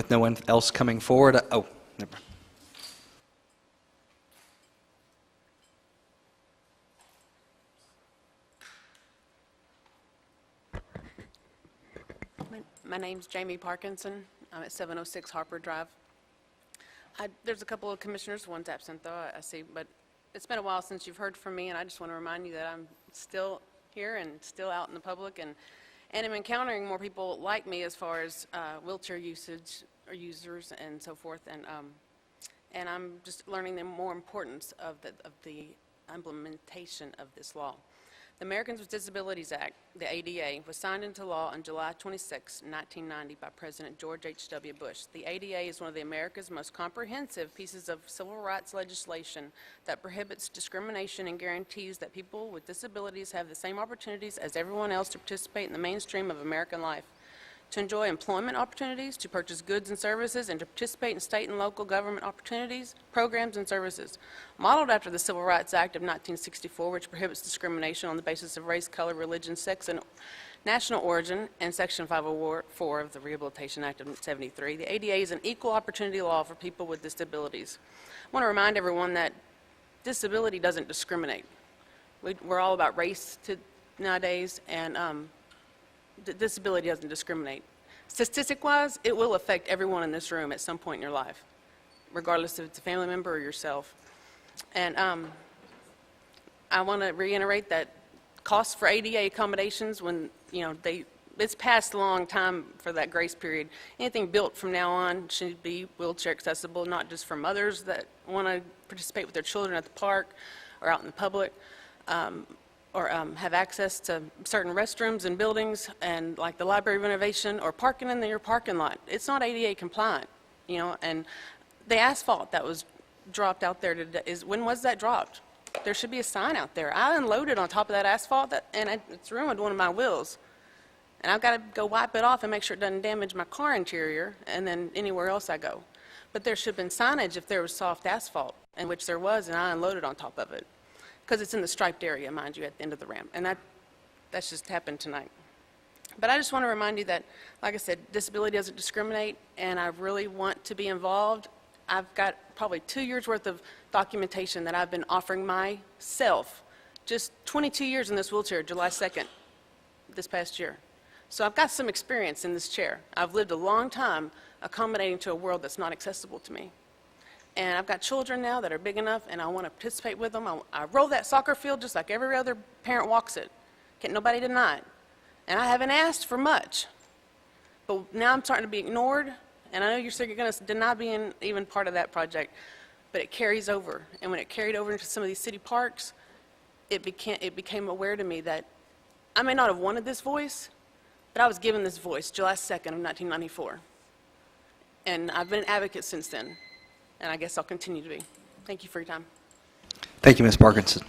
With no one else coming forward, oh, never mind. My name's Jamie Parkinson. I'm at 706 Harper Drive. There's a couple of commissioners, one's absent though, I see, but it's been a while since you've heard from me, and I just want to remind you that I'm still here and still out in the public, and I'm encountering more people like me as far as wheelchair usage or users and so forth, and I'm just learning the more importance of the implementation of this law. The Americans with Disabilities Act, the ADA, was signed into law on July 26, 1990 by President George H.W. Bush. The ADA is one of America's most comprehensive pieces of civil rights legislation that prohibits discrimination and guarantees that people with disabilities have the same opportunities as everyone else to participate in the mainstream of American life, to enjoy employment opportunities, to purchase goods and services, and to participate in state and local government opportunities, programs, and services. Modeled after the Civil Rights Act of 1964, which prohibits discrimination on the basis of race, color, religion, sex, and national origin, and Section 504 of the Rehabilitation Act of 1973, the ADA is an equal opportunity law for people with disabilities. I want to remind everyone that disability doesn't discriminate. We're all about race nowadays, and disability doesn't discriminate. Statistic-wise, it will affect everyone in this room at some point in your life, regardless if it's a family member or yourself. And I want to reiterate that costs for ADA accommodations, when it's past a long time for that grace period. Anything built from now on should be wheelchair accessible, not just for mothers that want to participate with their children at the park or out in the public. Or have access to certain restrooms and buildings, and like the library renovation or parking in your parking lot. It's not ADA compliant, and the asphalt that was dropped out there today, when was that dropped? There should be a sign out there. I unloaded on top of that asphalt, and it's ruined one of my wheels. And I've got to go wipe it off and make sure it doesn't damage my car interior, and then anywhere else I go. But there should have been signage if there was soft asphalt, and which there was, and I unloaded on top of it. Because it's in the striped area, mind you, at the end of the ramp. And that's just happened tonight. But I just want to remind you that, like I said, disability doesn't discriminate, and I really want to be involved. I've got probably 2 years' worth of documentation that I've been offering myself. Just 22 years in this wheelchair, July 2nd, this past year. So I've got some experience in this chair. I've lived a long time accommodating to a world that's not accessible to me. And I've got children now that are big enough, and I want to participate with them. I roll that soccer field just like every other parent walks it. Can't nobody deny it. And I haven't asked for much. But now I'm starting to be ignored, and I know you're going to deny being even part of that project, but it carries over. And when it carried over into some of these city parks, it became aware to me that I may not have wanted this voice, but I was given this voice July 2nd of 1994. And I've been an advocate since then. And I guess I'll continue to be. Thank you for your time. Thank you, Ms. Parkinson.